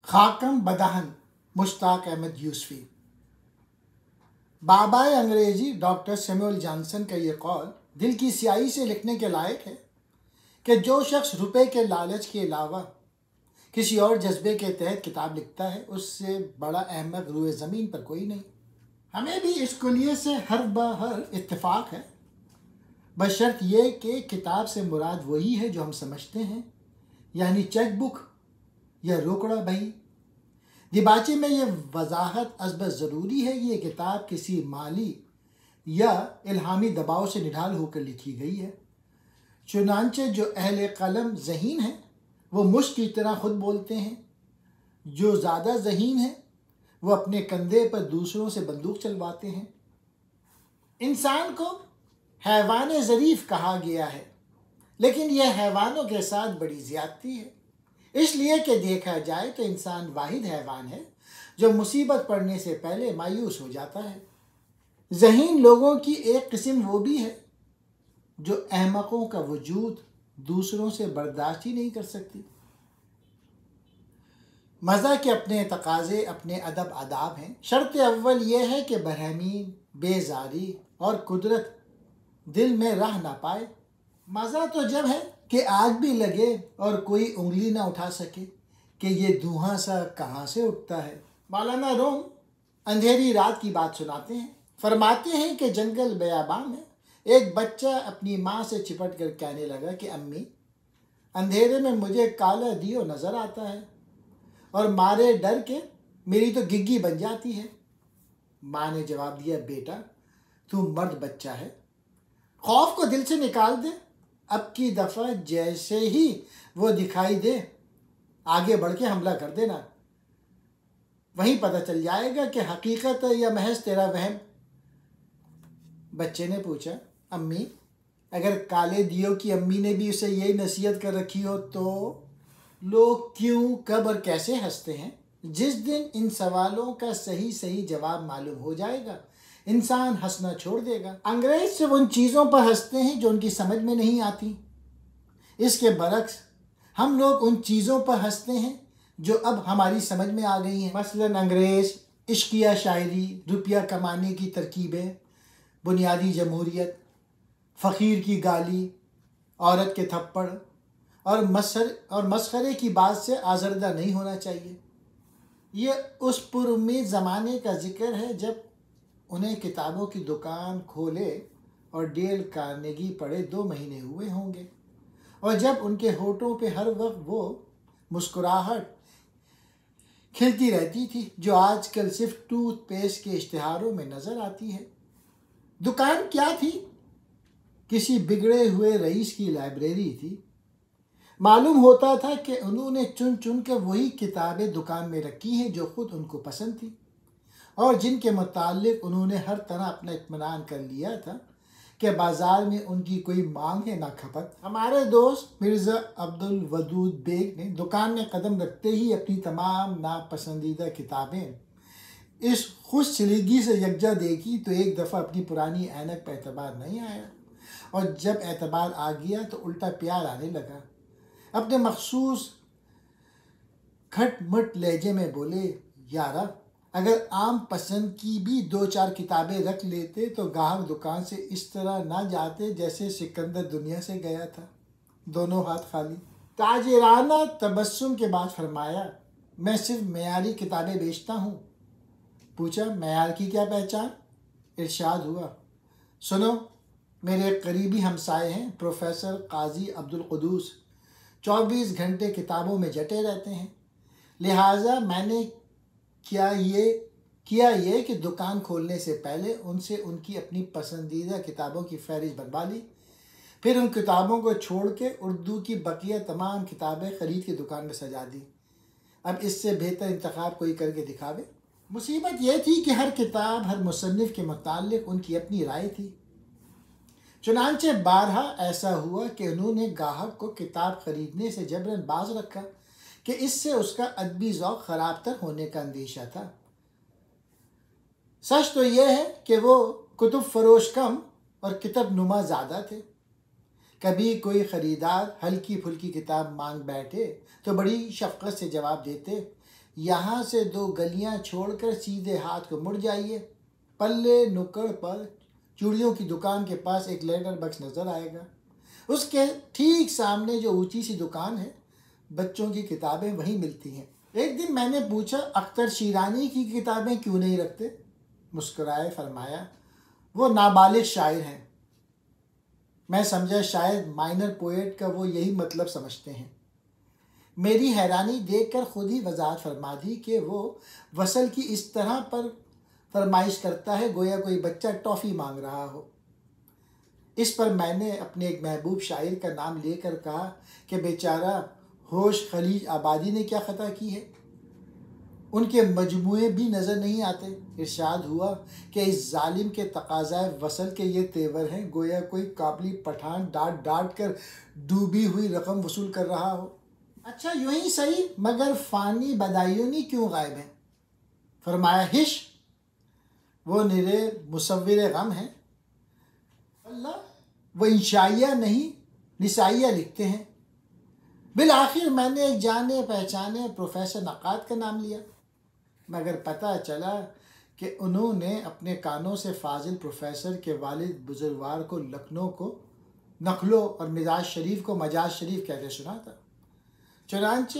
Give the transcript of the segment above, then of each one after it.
خاکم بدہن مشتاق احمد یوسفی۔ بابائے انگریزی doctor Samuel Johnson کا یہ قول دل کی سیاہی سے لکھنے کے لائق ہے کہ جو شخص روپے کے لالچ کے علاوہ کسی اور جذبے کے تحت کتاب لکھتا ہے اس سے بڑا احمق روئے زمین پر کوئی نہیں۔ ہمیں بھی اس کلیے سے ہر بہر اتفاق ہے، بشرط یہ کہ کتاب سے مراد وہی ہے جو ہم سمجھتے ہیں، یعنی چیک بک یا روکڑا بہی۔ دیباچے میں یہ وضاحت ازبر ضروری ہے کہ یہ کتاب کسی مالی یا الہامی دباؤ سے نڈھال ہو کر لکھی گئی ہے، چنانچہ جو اہل قلم ذہین ہیں وہ مشک کی طرح خود بولتے ہیں، جو زیادہ ذہین ہیں وہ اپنے کندھے پر دوسروں سے بندوق چلواتے ہیں۔ انسان کو حیوان ظریف کہا گیا ہے، لیکن یہ حیوانوں کے ساتھ بڑی زیادتی ہے، اس لیے کہ دیکھا جائے تو انسان واحد حیوان ہے جو مصیبت پڑنے سے پہلے مایوس ہو جاتا ہے۔ ذہین لوگوں کی ایک قسم وہ بھی ہے جو احمقوں کا وجود دوسروں سے برداشت ہی نہیں کر سکتی۔ مزہ کے اپنے تقاضے، اپنے ادب آداب ہیں۔ شرط اول یہ ہے کہ برہمین، بیزاری اور قدرت دل میں رہ نہ پائے۔ مزہ تو جب ہے کہ آگ بھی لگے اور کوئی انگلی نہ اٹھا سکے کہ یہ دھواں سا کہاں سے اٹھتا ہے۔ مولانا روم اندھیری رات کی بات سناتے ہیں، فرماتے ہیں کہ جنگل بیاباں میں ایک بچہ اپنی ماں سے چپٹ کر کہنے لگا کہ امی، اندھیرے میں مجھے کالا دیو نظر آتا ہے اور مارے ڈر کے میری تو گگی بن جاتی ہے۔ ماں نے جواب دیا، بیٹا تو مرد بچہ ہے، خوف کو دل سے نکال دے، اب کی دفعہ جیسے ہی وہ دکھائی دے آگے بڑھ کے حملہ کر دینا، وہیں پتہ چل جائے گا کہ حقیقت ہے یا محض تیرا وہم۔ بچے نے پوچھا، امی اگر کالے دیو کی امی نے بھی اسے یہی نصیحت کر رکھی ہو تو لوگ کیوں، کب اور کیسے ہنستے ہیں؟ جس دن ان سوالوں کا صحیح جواب معلوم ہو جائے گا انسان ہنسنا چھوڑ دے گا۔ انگریز سے ان چیزوں پر ہنستے ہیں جو ان کی سمجھ میں نہیں آتی، اس کے برعکس ہم لوگ ان چیزوں پر ہنستے ہیں جو اب ہماری سمجھ میں آ گئی ہیں۔ مثلاً انگریز، عشقیہ شاعری، روپیہ کمانے کی ترکیبیں، بنیادی جمہوریت، فقیر کی گالی، عورت کے تھپڑ اور مسخرے کی بات سے آزردہ نہیں ہونا چاہیے۔ یہ اس پر امید زمانے کا ذکر ہے جب انہیں کتابوں کی دکان کھولے اور ڈیل کارنیگی پڑھے 2 مہینے ہوئے ہوں گے، اور جب ان کے ہونٹوں پہ ہر وقت وہ مسکراہٹ کھلتی رہتی تھی جو آج کل صرف ٹوتھ پیسٹ کے اشتہاروں میں نظر آتی ہے۔ دکان کیا تھی؟ کسی بگڑے ہوئے رئیس کی لائبریری تھی۔ معلوم ہوتا تھا کہ انہوں نے چن چن کر وہی کتابیں دکان میں رکھی ہیں جو خود ان کو پسند تھی اور جن کے متعلق انہوں نے ہر طرح اپنا اطمینان کر لیا تھا کہ بازار میں ان کی کوئی مانگ ہے نہ کھپت۔ ہمارے دوست مرزا عبدالودود بیگ نے دکان میں قدم رکھتے ہی اپنی تمام ناپسندیدہ کتابیں اس خوش سلیقگی سے یکجا دیکھی تو ایک دفعہ اپنی پرانی اینک پہ اعتبار نہیں آیا، اور جب اعتبار آ گیا تو الٹا پیار آنے لگا۔ اپنے مخصوص کھٹ مٹ لہجے میں بولے، یارا اگر عام پسند کی بھی 2-4 کتابیں رکھ لیتے تو گاہک دکان سے اس طرح نہ جاتے جیسے سکندر دنیا سے گیا تھا، دونوں ہاتھ خالی۔ تاجرانہ تبسم کے بعد فرمایا، میں صرف معیاری کتابیں بیچتا ہوں۔ پوچھا، معیار کی کیا پہچان؟ ارشاد ہوا، سنو، میرے ایک قریبی ہمسائے ہیں پروفیسر قاضی عبدالقدوس، 24 گھنٹے کتابوں میں جٹے رہتے ہیں، لہٰذا میں نے کیا یہ کہ دکان کھولنے سے پہلے ان سے ان کی اپنی پسندیدہ کتابوں کی فہرست بنوا لی، پھر ان کتابوں کو چھوڑ کے اردو کی بقیہ تمام کتابیں خرید کے دکان میں سجا دی۔ اب اس سے بہتر انتخاب کوئی کر کے دکھاوے۔ مصیبت یہ تھی کہ ہر کتاب، ہر مصنف کے متعلق ان کی اپنی رائے تھی، چنانچہ بارہا ایسا ہوا کہ انہوں نے گاہک کو کتاب خریدنے سے جبراً باز رکھا کہ اس سے اس کا ادبی ذوق خراب تر ہونے کا اندیشہ تھا۔ سچ تو یہ ہے کہ وہ کتب فروش کم اور کتب نما زیادہ تھے۔ کبھی کوئی خریدار ہلکی پھلکی کتاب مانگ بیٹھے تو بڑی شفقت سے جواب دیتے، یہاں سے 2 گلیاں چھوڑ کر سیدھے ہاتھ کو مڑ جائیے، پلے نکڑ پر چوڑیوں کی دکان کے پاس ایک لیٹر باکس نظر آئے گا۔ اس کے ٹھیک سامنے جو اونچی سی دکان ہے، بچوں کی کتابیں وہیں ملتی ہیں۔ ایک دن میں نے پوچھا، اختر شیرانی کی کتابیں کیوں نہیں رکھتے؟ مسکرائے فرمایا، وہ نابالغ شاعر ہیں۔ میں سمجھا شاید مائنر پوئٹ کا وہ یہی مطلب سمجھتے ہیں۔ میری حیرانی دیکھ کر خود ہی وضاحت فرما دی کہ وہ وصل کی اس طرح پر فرمائش کرتا ہے گویا کوئی بچہ ٹافی مانگ رہا ہو۔ اس پر میں نے اپنے ایک محبوب شاعر کا نام لے کر کہا کہ بیچارہ ہوش خلیج آبادی نے کیا خطا کی ہے، ان کے مجموعے بھی نظر نہیں آتے۔ ارشاد ہوا کہ اس ظالم کے تقاضائے وصل کے یہ تیور ہیں گویا کوئی کابلی پٹھان ڈانٹ ڈانٹ کر ڈوبی ہوئی رقم وصول کر رہا ہو۔ اچھا یوں ہی صحیح، مگر فانی بدایونی کیوں غائب ہیں؟ فرمایا، ہش، وہ نرے مصور غم ہیں۔ اللہ، وہ انشائیہ نہیں نسائیہ لکھتے ہیں۔ بالآخر میں نے ایک جانے پہچانے پروفیسر نقاد کا نام لیا، مگر پتہ چلا کہ انہوں نے اپنے کانوں سے فاضل پروفیسر کے والد بزرگوار کو لکھنؤ کو نخلو اور مزاج شریف کو مجاز شریف کہتے سنا تھا۔ چنانچہ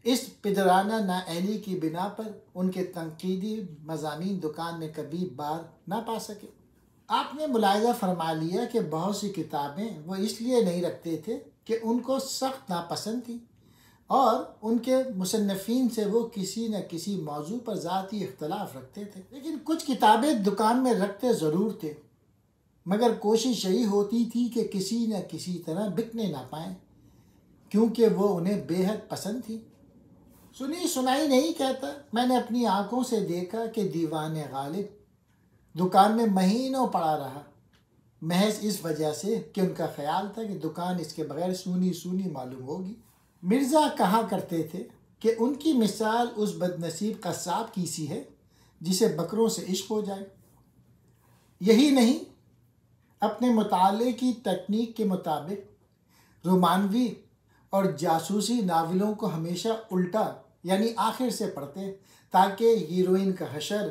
اس پدرانہ نااہلی کی بنا پر ان کے تنقیدی مضامین دکان میں کبھی بار نہ پا سکے۔ آپ نے ملاحظہ فرما لیا کہ بہت سی کتابیں وہ اس لیے نہیں رکھتے تھے کہ ان کو سخت ناپسند تھیں، اور ان کے مصنفین سے وہ کسی نہ کسی موضوع پر ذاتی اختلاف رکھتے تھے۔ لیکن کچھ کتابیں دکان میں رکھتے ضرور تھے، مگر کوشش یہی ہوتی تھی کہ کسی نہ کسی طرح بکنے نہ پائیں، کیونکہ وہ انہیں بے حد پسند تھی۔ سنی سنائی نہیں کہتا، میں نے اپنی آنکھوں سے دیکھا کہ دیوان غالب دکان میں مہینوں پڑا رہا، محض اس وجہ سے کہ ان کا خیال تھا کہ دکان اس کے بغیر سونی سونی معلوم ہوگی۔ مرزا کہا کرتے تھے کہ ان کی مثال اس بد نصیب قصاب کی سی ہے جسے بکروں سے عشق ہو جائے۔ یہی نہیں، اپنے مطالعے کی تکنیک کے مطابق رومانوی اور جاسوسی ناولوں کو ہمیشہ الٹا یعنی آخر سے پڑھتے تاکہ ہیروئن کا حشر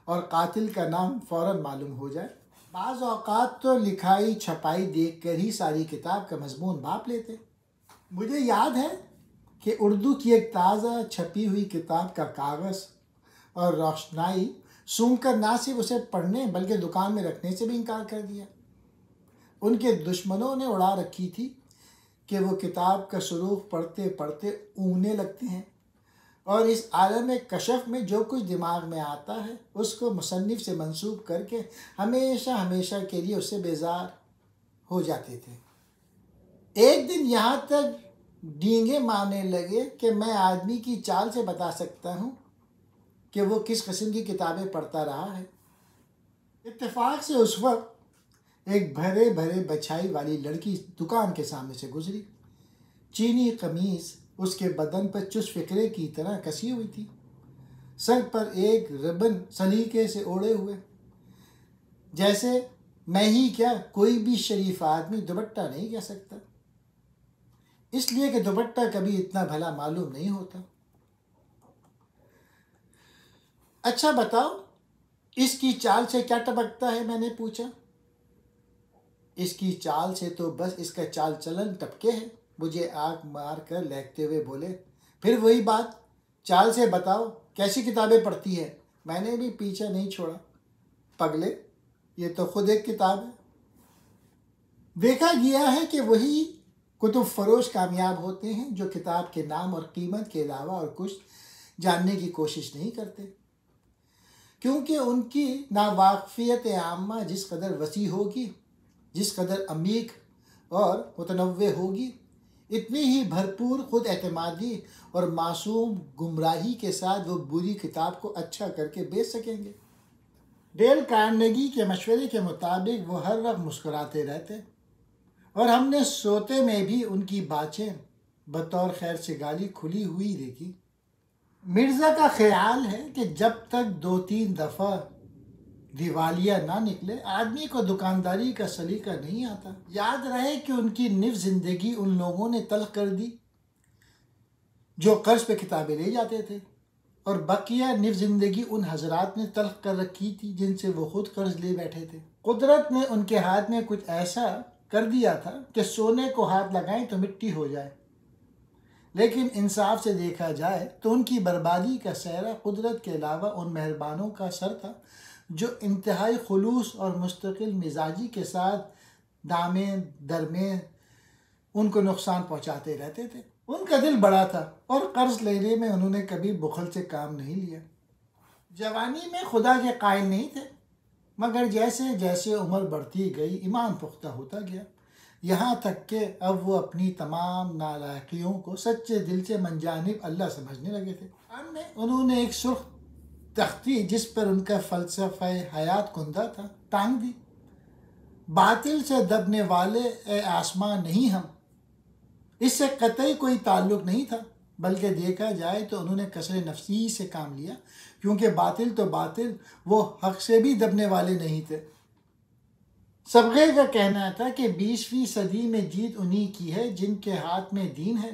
اور قاتل کا نام فوراً معلوم ہو جائے۔ بعض اوقات تو لکھائی چھپائی دیکھ کر ہی ساری کتاب کا مضمون بھاپ لیتے۔ مجھے یاد ہے کہ اردو کی ایک تازہ چھپی ہوئی کتاب کا کاغذ اور روشنائی سونگھ کر نہ صرف اسے پڑھنے بلکہ دکان میں رکھنے سے بھی انکار کر دیا۔ ان کے دشمنوں نے اڑا رکھی تھی کہ وہ کتاب کا سروغ پڑھتے پڑھتے اونگنے لگتے ہیں، اور اس عالم کشف میں جو کچھ دماغ میں آتا ہے اس کو مصنف سے منسوب کر کے ہمیشہ ہمیشہ کے لیے اس سے بیزار ہو جاتے تھے۔ ایک دن یہاں تک ڈینگے مارنے لگے کہ میں آدمی کی چال سے بتا سکتا ہوں کہ وہ کس قسم کی کتابیں پڑھتا رہا ہے۔ اتفاق سے اس وقت ایک بھرے بھرے بچھائی والی لڑکی دکان کے سامنے سے گزری۔ چینی قمیض اس کے بدن پر چست فکرے کی طرح کسی ہوئی تھی، سر پر ایک ربن سلیقے سے اوڑے ہوئے، جیسے میں ہی کیا کوئی بھی شریف آدمی دوپٹہ نہیں کہہ سکتا، اس لیے کہ دوپٹہ کبھی اتنا بھلا معلوم نہیں ہوتا۔ اچھا بتاؤ، اس کی چال سے کیا ٹپکتا ہے؟ میں نے پوچھا۔ اس کی چال سے تو بس اس کا چال چلن ٹپکے ہے، مجھے آنکھ مار کر لہکتے ہوئے بولے۔ پھر وہی بات، چال سے بتاؤ کیسی کتابیں پڑھتی ہے؟ میں نے بھی پیچھا نہیں چھوڑا۔ پگلے، یہ تو خود ایک کتاب ہے۔ دیکھا گیا ہے کہ وہی کتب فروش کامیاب ہوتے ہیں جو کتاب کے نام اور قیمت کے علاوہ اور کچھ جاننے کی کوشش نہیں کرتے، کیونکہ ان کی ناواقفیت عامہ جس قدر وسیع ہوگی، جس قدر عمیق اور متنوع ہوگی، اتنی ہی بھرپور خود اعتمادی اور معصوم گمراہی کے ساتھ وہ بری کتاب کو اچھا کر کے بیچ سکیں گے۔ ڈیل کارنیگی کے مشورے کے مطابق وہ ہر وقت مسکراتے رہتے، اور ہم نے سوتے میں بھی ان کی باچیں بطور خیر سگالی کھلی ہوئی دیکھی۔ مرزا کا خیال ہے کہ جب تک 2-3 دفعہ دیوالیہ نہ نکلے آدمی کو دکانداری کا سلیقہ نہیں آتا۔ یاد رہے کہ ان کی نف زندگی ان لوگوں نے تلخ کر دی جو قرض پہ کتابیں لے جاتے تھے۔ اور بقیہ نف زندگی ان حضرات نے تلخ کر رکھی تھی جن سے وہ خود قرض لے بیٹھے تھے۔ قدرت نے ان کے ہاتھ میں کچھ ایسا کر دیا تھا کہ سونے کو ہاتھ لگائیں تو مٹی ہو جائے، لیکن انصاف سے دیکھا جائے تو ان کی بربادی کا سہرا قدرت کے علاوہ ان مہربانوں کا سر تھا جو انتہائی خلوص اور مستقل مزاجی کے ساتھ دامیں درمیں ان کو نقصان پہنچاتے رہتے تھے۔ ان کا دل بڑا تھا اور قرض لینے میں انہوں نے کبھی بخل سے کام نہیں لیا۔ جوانی میں خدا کے قائل نہیں تھے، مگر جیسے جیسے عمر بڑھتی گئی ایمان پختہ ہوتا گیا، یہاں تک کہ اب وہ اپنی تمام نالائقیوں کو سچے دل سے منجانب اللہ سمجھنے لگے تھے۔ میں انہوں نے ایک سرخ تختی جس پر ان کا فلسفہ حیات کندہ تھا ٹانگ دی۔ باطل سے دبنے والے اے آسمان نہیں ہم، اس سے قطعی کوئی تعلق نہیں تھا، بلکہ دیکھا جائے تو انہوں نے کسر نفسی سے کام لیا، کیونکہ باطل تو باطل، وہ حق سے بھی دبنے والے نہیں تھے۔ سبغے کا کہنا تھا کہ 20ویں صدی میں جیت انہی کی ہے جن کے ہاتھ میں دین ہے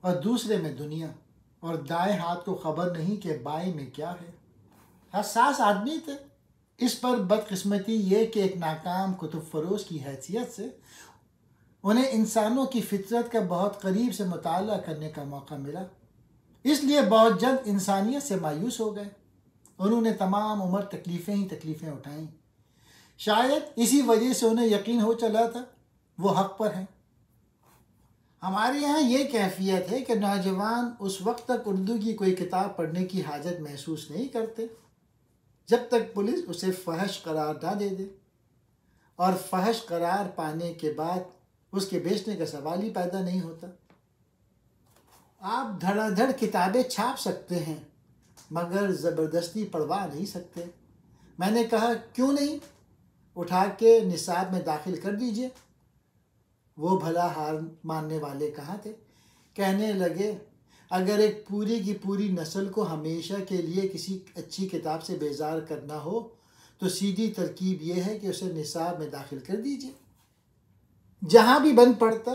اور دوسرے میں دنیا، اور دائیں ہاتھ کو خبر نہیں کہ بائیں میں کیا ہے۔ حساس آدمی تھے۔ اس پر بدقسمتی یہ کہ ایک ناکام کتب فروش کی حیثیت سے انہیں انسانوں کی فطرت کا بہت قریب سے مطالعہ کرنے کا موقع ملا، اس لیے بہت جلد انسانیت سے مایوس ہو گئے۔ انہوں نے تمام عمر تکلیفیں ہی تکلیفیں اٹھائیں، شاید اسی وجہ سے انہیں یقین ہو چلا تھا وہ حق پر ہیں۔ ہمارے یہاں یہ کیفیت ہے کہ نوجوان اس وقت تک اردو کی کوئی کتاب پڑھنے کی حاجت محسوس نہیں کرتے جب تک پولیس اسے فحش قرار نہ دے دے، اور فحش قرار پانے کے بعد اس کے بیچنے کا سوال ہی پیدا نہیں ہوتا۔ آپ دھڑا دھڑ کتابیں چھاپ سکتے ہیں مگر زبردستی پڑھوا نہیں سکتے۔ میں نے کہا کیوں نہیں، اٹھا کے نصاب میں داخل کر دیجئے۔ وہ بھلا ہار ماننے والے کہاں تھے؟ کہنے لگے اگر ایک پوری کی پوری نسل کو ہمیشہ کے لیے کسی اچھی کتاب سے بیزار کرنا ہو تو سیدھی ترکیب یہ ہے کہ اسے نصاب میں داخل کر دیجئے۔ جہاں بھی بند پڑتا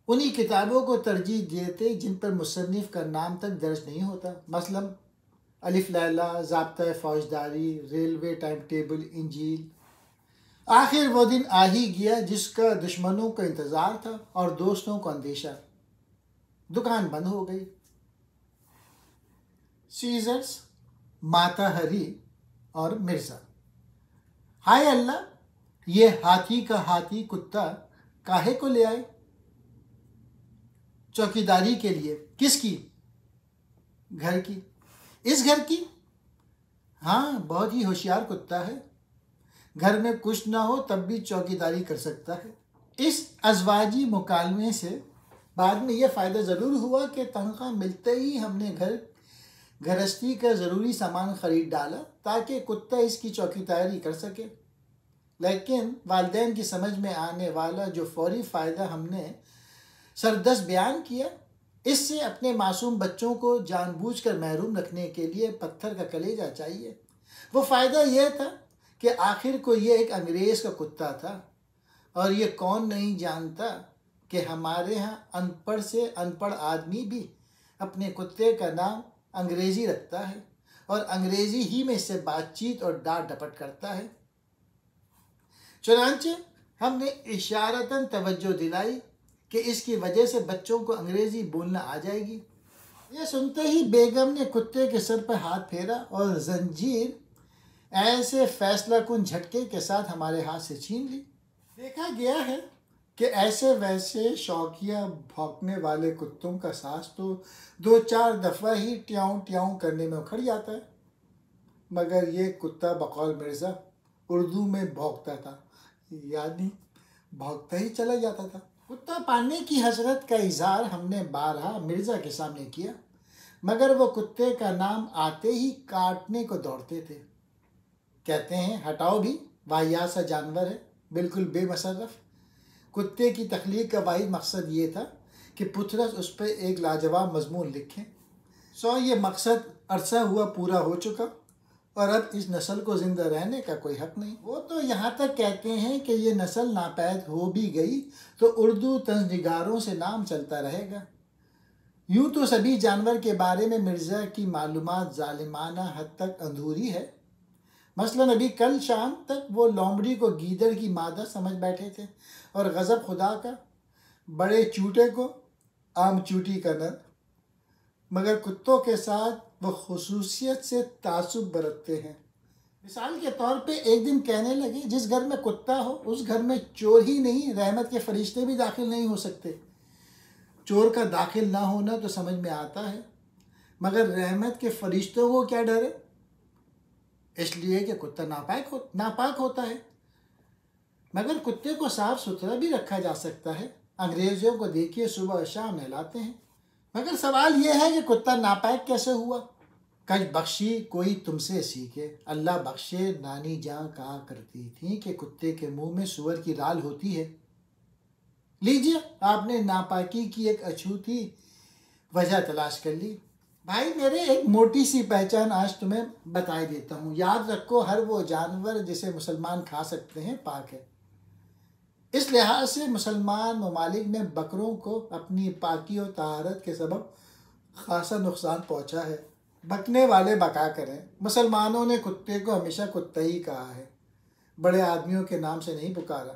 انہی کتابوں کو ترجیح دیتے جن پر مصنف کا نام تک درج نہیں ہوتا، مثلا الف لیلہ، ضابطۂ فوجداری، ریلوے ٹائم ٹیبل، انجیل۔ آخر وہ دن آ ہی گیا جس کا دشمنوں کو انتظار تھا اور دوستوں کو اندیشہ۔ دکان بند ہو گئی۔ سیزرز، ماتا ہری اور مرزا۔ ہائے اللہ، یہ ہاتھی کا ہاتھی کتا کاہے کو لے آئے؟ چوکیداری کے لیے۔ کس کی؟ گھر کی۔ اس گھر کی؟ ہاں، بہت ہی ہوشیار کتا ہے، گھر میں کچھ نہ ہو تب بھی چوکیداری کر سکتا ہے۔ اس ازواجی مکالمے سے بعد میں یہ فائدہ ضرور ہوا کہ تنخواہ ملتے ہی ہم نے گھرستی کا ضروری سامان خرید ڈالا تاکہ کتا اس کی چوکیداری کر سکے، لیکن والدین کی سمجھ میں آنے والا جو فوری فائدہ ہم نے سردست بیان کیا، اس سے اپنے معصوم بچوں کو جان بوجھ کر محروم رکھنے کے لیے پتھر کا کلیجہ چاہیے۔ وہ فائدہ یہ تھا کہ آخر کو یہ ایک انگریز کا کتا تھا، اور یہ کون نہیں جانتا کہ ہمارے ہاں ان پڑھ سے ان پڑھ آدمی بھی اپنے کتے کا نام انگریزی رکھتا ہے اور انگریزی ہی میں اس سے بات چیت اور ڈانٹ ڈپٹ کرتا ہے۔ چنانچہ ہم نے اشارتاً توجہ دلائی کہ اس کی وجہ سے بچوں کو انگریزی بولنا آ جائے گی۔ یہ سنتے ہی بیگم نے کتے کے سر پر ہاتھ پھیرا اور زنجیر ایسے فیصلہ کن جھٹکے کے ساتھ ہمارے ہاتھ سے چھین لی۔ دیکھا گیا ہے کہ ایسے ویسے شوقیہ بھونکنے والے کتوں کا سانس تو 2-4 دفعہ ہی ٹیاؤں ٹیاؤں کرنے میں اکھڑ جاتا ہے، مگر یہ کتا بقول مرزا اردو میں بھونکتا تھا، یعنی بھونکتا ہی چلا جاتا تھا۔ کتا پالنے کی حسرت کا اظہار ہم نے بارہا مرزا کے سامنے کیا، مگر وہ کتے کا نام آتے ہی کاٹنے کو دوڑتے تھے۔ کہتے ہیں ہٹاؤ بھی، واہیات سا جانور ہے، بالکل بے مصرف۔ کتے کی تخلیق کا واحد مقصد یہ تھا کہ پتھرس اس پہ ایک لاجواب مضمون لکھیں۔ یہ مقصد عرصہ ہوا پورا ہو چکا اور اب اس نسل کو زندہ رہنے کا کوئی حق نہیں۔ وہ تو یہاں تک کہتے ہیں کہ یہ نسل ناپید ہو بھی گئی تو اردو طنز نگاروں سے نام چلتا رہے گا۔ یوں تو سبھی جانور کے بارے میں مرزا کی معلومات ظالمانہ حد تک ادھوری ہے۔ مثلاً ابھی کل شام تک وہ لومڑی کو گیدڑ کی مادہ سمجھ بیٹھے تھے اور غضب خدا کا بڑے چوٹے کو عام چوٹی کا نر، مگر کتوں کے ساتھ وہ خصوصیت سے تعصب برتتے ہیں۔ مثال کے طور پہ ایک دن کہنے لگے جس گھر میں کتا ہو اس گھر میں چور ہی نہیں رحمت کے فرشتے بھی داخل نہیں ہو سکتے۔ چور کا داخل نہ ہونا تو سمجھ میں آتا ہے، مگر رحمت کے فرشتوں کو کیا ڈر ہے؟ اس لیے کہ کتا ناپاک ہوتا ہے، مگر کتے کو صاف ستھرا بھی رکھا جا سکتا ہے۔ انگریزوں کو دیکھیے صبح و شام نہلاتے ہیں، مگر سوال یہ ہے کہ کتا ناپاک کیسے ہوا؟ کج بخشی کوئی تم سے سیکھے، اللہ بخشے نانی جاں کہا کرتی تھی کہ کتے کے منہ میں سور کی رال ہوتی ہے۔ لیجیے آپ نے ناپاکی کی ایک اچھوتی وجہ تلاش کر لی۔ بھائی میرے ایک موٹی سی پہچان آج تمہیں بتائی دیتا ہوں۔ یاد رکھو ہر وہ جانور جسے مسلمان کھا سکتے ہیں پاک ہے۔ اس لحاظ سے مسلمان ممالک میں بکروں کو اپنی پاکی و طہارت کے سبب خاصا نقصان پہنچا ہے۔ بکنے والے بکا کریں، مسلمانوں نے کتے کو ہمیشہ کتا ہی کہا ہے، بڑے آدمیوں کے نام سے نہیں پکارا۔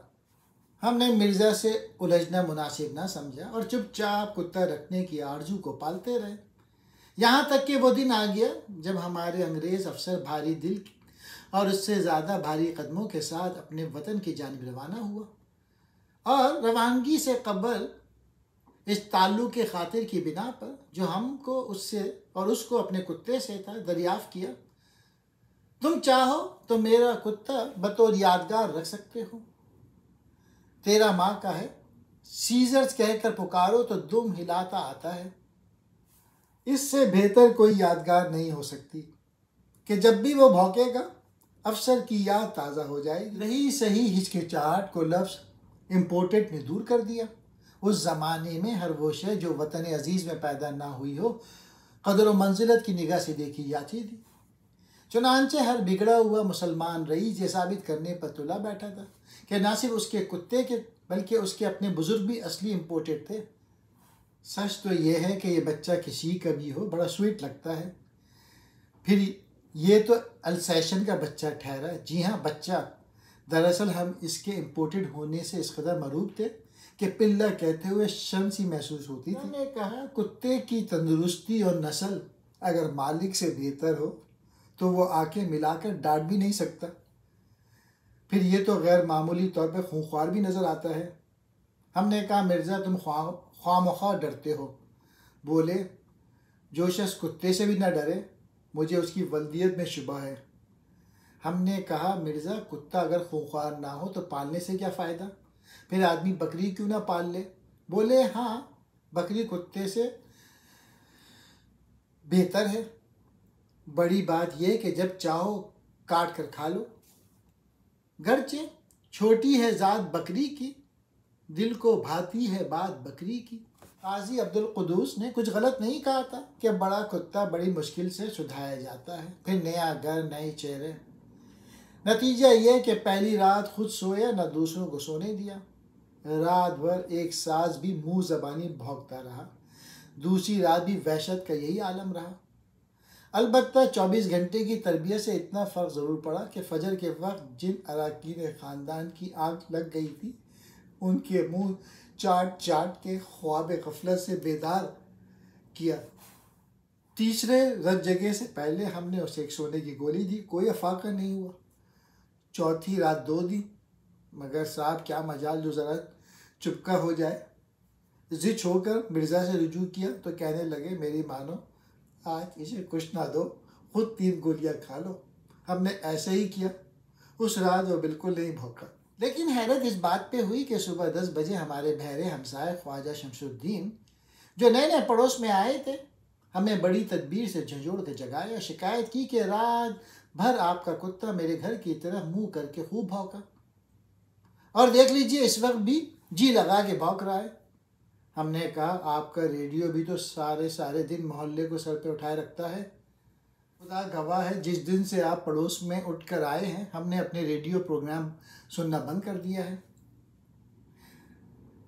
ہم نے مرزا سے الجھنا مناسب نہ سمجھا اور چپ چاپ کتا رکھنے کی آرزو کو پالتے رہے، یہاں تک کہ وہ دن آ گیا جب ہمارے انگریز افسر بھاری دل اور اس سے زیادہ بھاری قدموں کے ساتھ اپنے وطن کی جانب روانہ ہوا، اور روانگی سے قبل اس تعلق کے خاطر کی بنا پر جو ہم کو اس سے اور اس کو اپنے کتے سے تھا دریافت کیا، تم چاہو تو میرا کتا بطور یادگار رکھ سکتے ہو، تیرا ماں کا ہے، سیزرز کہہ کر پکارو تو دم ہلاتا آتا ہے۔ اس سے بہتر کوئی یادگار نہیں ہو سکتی کہ جب بھی وہ بھونکے گا افسر کی یاد تازہ ہو جائے گی۔ رہی صحیح ہچکچاہٹ کو لفظ امپورٹڈ نے دور کر دیا۔ اس زمانے میں ہر وہ شے جو وطن عزیز میں پیدا نہ ہوئی ہو قدر و منزلت کی نگاہ سے دیکھی جاتی تھی۔ چنانچہ ہر بگڑا ہوا مسلمان رئیس یہ ثابت کرنے پر تلا بیٹھا تھا کہ نہ صرف اس کے کتے کے بلکہ اس کے اپنے بزرگ بھی اصلی امپورٹڈ تھے۔ سچ تو یہ ہے کہ یہ بچہ کسی کا بھی ہو بڑا سویٹ لگتا ہے، پھر یہ تو السیشن کا بچہ ٹھہرا۔ جی ہاں بچہ، دراصل ہم اس کے امپورٹڈ ہونے سے اس قدر مروب تھے کہ پلہ کہتے ہوئے شرم سی محسوس ہوتی تھی۔ میں نے کہا کتے کی تندرستی اور نسل اگر مالک سے بہتر ہو تو وہ آنکھیں ملا کر ڈانٹ بھی نہیں سکتا، پھر یہ تو غیر معمولی طور پہ خونخوار بھی نظر آتا ہے۔ ہم نے کہا مرزا تم خواہ مخواہ ڈرتے ہو۔ بولے جو شخص کتے سے بھی نہ ڈرے مجھے اس کی ولدیت میں شبہ ہے۔ ہم نے کہا مرزا کتا اگر خونخوار نہ ہو تو پالنے سے کیا فائدہ، پھر آدمی بکری کیوں نہ پال لے؟ بولے ہاں بکری کتے سے بہتر ہے، بڑی بات یہ کہ جب چاہو کاٹ کر کھا لو، گرچہ چھوٹی ہے ذات بکری کی دل کو بھاتی ہے بات بکری کی۔ قاضی عبدالقدوس نے کچھ غلط نہیں کہا تھا کہ بڑا کتا بڑی مشکل سے سدھایا جاتا ہے، پھر نیا گھر نئے چہرے۔ نتیجہ یہ کہ پہلی رات خود سویا نہ دوسروں کو سونے دیا، رات بھر ایک ساز بھی منہ زبانی بھونکتا رہا، دوسری رات بھی وحشت کا یہی عالم رہا۔ البتہ 24 گھنٹے کی تربیت سے اتنا فرق ضرور پڑا کہ فجر کے وقت جن اراکین خاندان کی آنکھ لگ گئی تھی ان کے منہ چاٹ چاٹ کے خواب غفلت سے بیدار کیا۔ تیسرے رت جگہ سے پہلے ہم نے اسے ایک سونے کی گولی دی، کوئی افاقہ نہیں ہوا۔ چوتھی رات 2 دی، مگر صاحب کیا مجال جو ذرا چپکا ہو جائے۔ زچ ہو کر مرزا سے رجوع کیا تو کہنے لگے میری مانو آج اسے کچھ نہ دو، خود 3 گولیاں کھا لو۔ ہم نے ایسے ہی کیا، اس رات وہ بالکل نہیں بھوکا۔ لیکن حیرت اس بات پہ ہوئی کہ صبح 10 بجے ہمارے بہرے ہمسائے خواجہ شمس الدین جو نئے نئے پڑوس میں آئے تھے ہمیں بڑی تدبیر سے جھنجھوڑ کے جگایا، شکایت کی کہ رات بھر آپ کا کتا میرے گھر کی طرف منہ کر کے خوب بھونکا، اور دیکھ لیجئے اس وقت بھی جی لگا کے بھونک رہا ہے۔ ہم نے کہا آپ کا ریڈیو بھی تو سارے دن محلے کو سر پہ اٹھائے رکھتا ہے۔ خدا گواہ ہے جس دن سے آپ پڑوس میں اٹھ کر آئے ہیں ہم نے اپنے ریڈیو پروگرام سننا بند کر دیا ہے،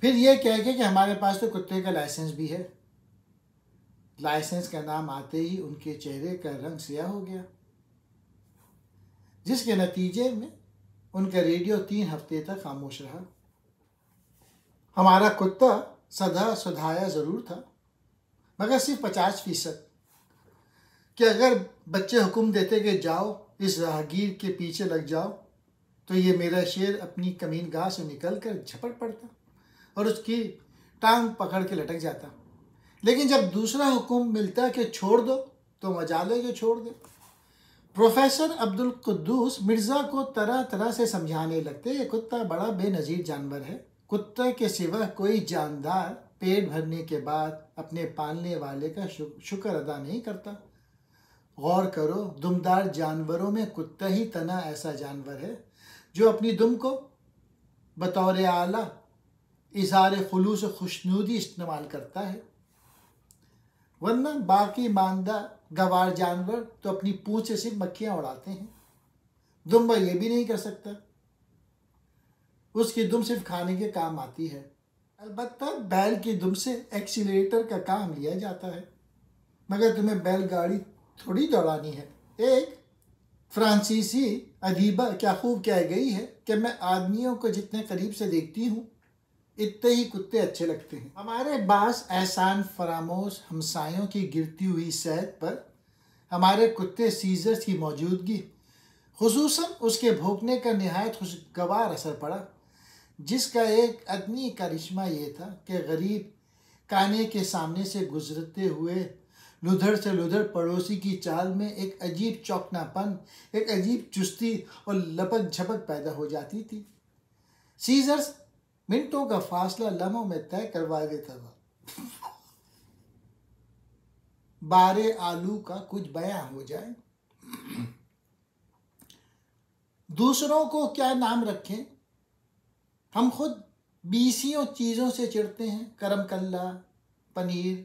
پھر یہ کہہ کے کہ ہمارے پاس تو کتے کا لائسنس بھی ہے۔ لائسنس کا نام آتے ہی ان کے چہرے کا رنگ سیاہ ہو گیا، جس کے نتیجے میں ان کا ریڈیو 3 ہفتے تک خاموش رہا۔ ہمارا کتا سدا سدھایا ضرور تھا، مگر صرف 50%۔ کہ اگر بچے حکم دیتے کہ جاؤ اس راہگیر کے پیچھے لگ جاؤ، تو یہ میرا شیر اپنی کمین گاہ سے نکل کر جھپٹ پڑتا اور اس کی ٹانگ پکڑ کے لٹک جاتا۔ لیکن جب دوسرا حکم ملتا کہ چھوڑ دو تو مجالے جو چھوڑ دے۔ پروفیسر عبدالقدوس مرزا کو طرح طرح سے سمجھانے لگتے، یہ کتا بڑا بے نظیر جانور ہے، کتے کے سوا کوئی جاندار پیٹ بھرنے کے بعد اپنے پالنے والے کا شکر ادا نہیں کرتا۔ غور کرو، دمدار جانوروں میں کتا ہی تنہا ایسا جانور ہے جو اپنی دم کو بطور اعلیٰ اظہار خلوص و خوشنودی استعمال کرتا ہے، ورنہ باقی ماندہ گوار جانور تو اپنی پونچھ سے صرف مکھیاں اڑاتے ہیں۔ دم یہ بھی نہیں کر سکتا، اس کی دم صرف کھانے کے کام آتی ہے۔ البتہ بیل کی دم سے ایکسیلیٹر کا کام لیا جاتا ہے، مگر تمہیں بیل گاڑی تھوڑی دوڑانی ہے۔ ایک فرانسیسی ادیبہ کیا خوب کہہ گئی ہے کہ میں آدمیوں کو جتنے قریب سے دیکھتی ہوں اتنے ہی کتے اچھے لگتے ہیں۔ ہمارے بعض احسان فراموش ہمسایوں کی گرتی ہوئی صحت پر ہمارے کتے سیزرز کی موجودگی، خصوصاً اس کے بھونکنے کا نہایت خوشگوار اثر پڑا، جس کا ایک عدمی کرشمہ یہ تھا کہ غریب کانے کے سامنے سے گزرتے ہوئے لدھڑ سے لدھڑ پڑوسی کی چال میں ایک عجیب چوکنا پن، ایک عجیب چستی اور لپک جھپک پیدا ہو جاتی تھی۔ سیزرز منٹوں کا فاصلہ لمحوں میں طے کروا دیتا تھا۔ بارے آلو کا کچھ بیاں ہو جائے۔ دوسروں کو کیا نام رکھیں، ہم خود بیسیوں چیزوں سے چڑھتے ہیں، کرم کلا، پنیر،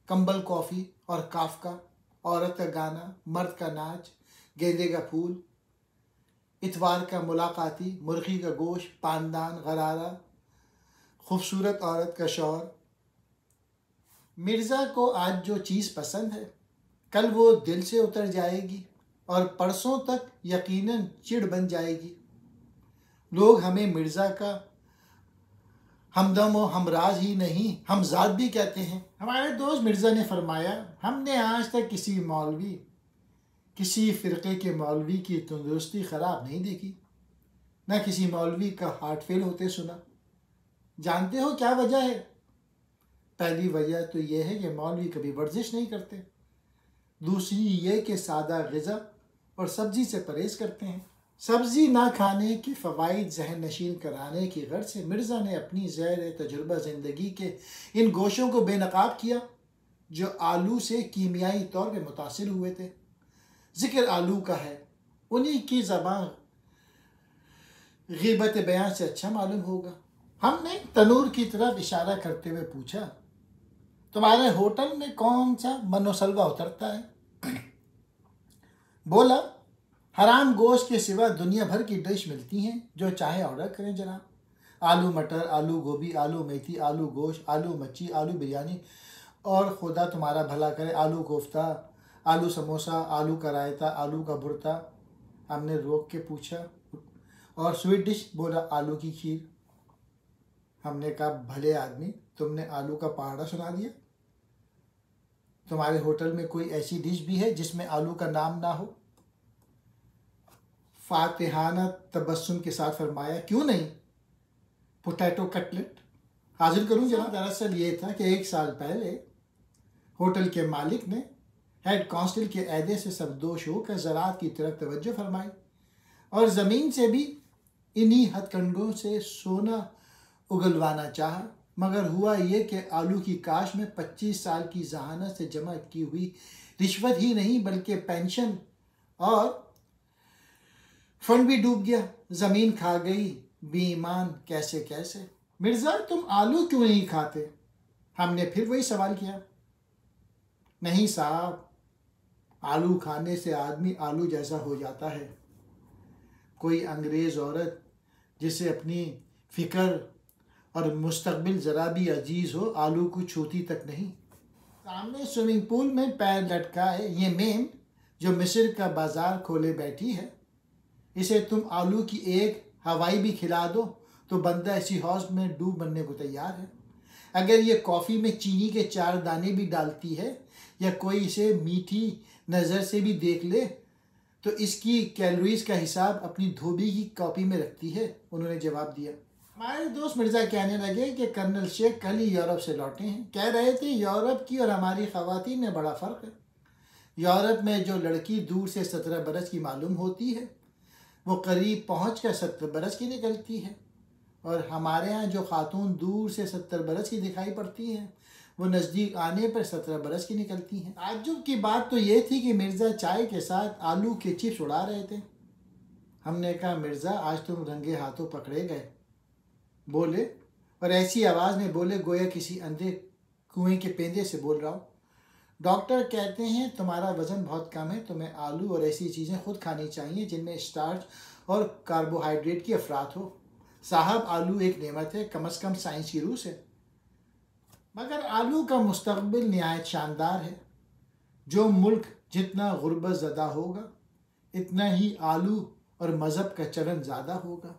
کمبل کافی اور کافکا، عورت کا گانا، مرد کا ناچ، گیندے کا پھول، اتوار کا ملاقاتی، مرغی کا گوشت، پاندان، غرارہ، خوبصورت عورت کا شوہر۔ مرزا کو آج جو چیز پسند ہے کل وہ دل سے اتر جائے گی اور پرسوں تک یقیناً چڑ بن جائے گی۔ لوگ ہمیں مرزا کا ہمدم و ہمراز ہی نہیں ہمزاد بھی کہتے ہیں۔ ہمارے دوست مرزا نے فرمایا، ہم نے آج تک کسی فرقے کے مولوی کی تندرستی خراب نہیں دیکھی، نہ کسی مولوی کا ہارٹ فیل ہوتے سنا۔ جانتے ہو کیا وجہ ہے؟ پہلی وجہ تو یہ ہے کہ مولوی کبھی ورزش نہیں کرتے، دوسری یہ کہ سادہ غذا اور سبزی سے پرہیز کرتے ہیں۔ سبزی نہ کھانے کے فوائد ذہن نشین کرانے کی غرض سے مرزا نے اپنی زیر تجربہ زندگی کے ان گوشوں کو بے نقاب کیا جو آلو سے کیمیائی طور پہ متاثر ہوئے تھے۔ ذکر آلو کا ہے، انہی کی زبان غیبت بیان سے اچھا معلوم ہوگا۔ ہم نے تنور کی طرف اشارہ کرتے ہوئے پوچھا، تمہارے ہوٹل میں کون سا من و سلوہ اترتا ہے؟ بولا، حرام گوشت کے سوا دنیا بھر کی ڈش ملتی ہیں، جو چاہے آرڈر کریں جناب۔ آلو مٹر، آلو گوبھی، آلو میتھی، آلو گوشت، آلو مچھی، آلو بریانی، اور خدا تمہارا بھلا کرے آلو کوفتہ، آلو سموسہ، آلو کا رائتا، آلو کا بھرتا۔ ہم نے روک کے پوچھا، اور سویٹ ڈش؟ بولا، آلو کی کھیر۔ ہم نے کہا، بھلے آدمی، تم نے آلو کا پہاڑا سنا دیا۔ تمہارے ہوٹل میں کوئی ایسی ڈش بھی ہے جس میں آلو کا نام نہ ہو؟ فاتحانہ تبسم کے ساتھ فرمایا، کیوں نہیں، پوٹیٹو کٹلیٹ حاضر کروں جناب۔ دراصل یہ تھا کہ 1 سال پہلے ہوٹل کے مالک نے ہیڈ کانسٹل کے عہدے سے سبدوش ہو کر زراعت کی طرف توجہ فرمائی اور زمین سے بھی انہی ہتھ کنڈوں سے سونا اگلوانا چاہا، مگر ہوا یہ کہ آلو کی کاشت میں 25 سال کی ذہانت سے جمع کی ہوئی رشوت ہی نہیں بلکہ پینشن اور فنڈ بھی ڈوب گیا، زمین کھا گئی بے ایمان کیسے کیسے۔ مرزا، تم آلو کیوں نہیں کھاتے؟ ہم نے پھر وہی سوال کیا۔ نہیں صاحب، آلو کھانے سے آدمی آلو جیسا ہو جاتا ہے۔ کوئی انگریز عورت جسے اپنی فکر اور مستقبل ذرا بھی عزیز ہو، آلو کو چھوتی تک نہیں۔ سامنے سوئمنگ پول میں پیر لٹکا ہے یہ میم جو مصر کا بازار کھولے بیٹھی ہے، اسے تم آلو کی ایک ہوائی بھی کھلا دو تو بندہ اسی حوض میں ڈوب مرنے کو تیار ہے۔ اگر یہ کافی میں چینی کے 4 دانے بھی ڈالتی ہے یا کوئی اسے میٹھی نظر سے بھی دیکھ لے تو اس کی کیلوریز کا حساب اپنی دھوبی کی کاپی میں رکھتی ہے، انہوں نے جواب دیا۔ ہمارے دوست مرزا کہنے لگے کہ کرنل شیخ کل ہی یورپ سے لوٹے ہیں، کہہ رہے تھے یورپ کی اور ہماری خواتین میں بڑا فرق ہے۔ یورپ میں جو لڑکی دور سے 17 برس کی معلوم ہوتی ہے وہ قریب پہنچ کر 70 برس کی نکلتی ہے، اور ہمارے ہاں جو خاتون دور سے 70 برس کی دکھائی پڑتی ہیں وہ نزدیک آنے پر 17 برس کی نکلتی ہیں۔ تعجب کی بات تو یہ تھی کہ مرزا چائے کے ساتھ آلو کے چپس اڑا رہے تھے۔ ہم نے کہا مرزا آج تم رنگے ہاتھوں پکڑے گئے، بولے، اور ایسی آواز میں بولے گویا کسی اندھے کنویں کے پیندے سے بول رہا ہو۔ ڈاکٹر کہتے ہیں تمہارا وزن بہت کم ہے، تمہیں آلو اور ایسی چیزیں خود کھانی چاہیے جن میں اسٹارچ اور کاربوہائیڈریٹ کی افراط ہو۔ صاحب آلو ایک نعمت ہے، کم از کم سائنس کی روح سے، مگر آلو کا مستقبل نہایت شاندار ہے۔ جو ملک جتنا غربت زدہ ہوگا اتنا ہی آلو اور مذہب کا چلن زیادہ ہوگا۔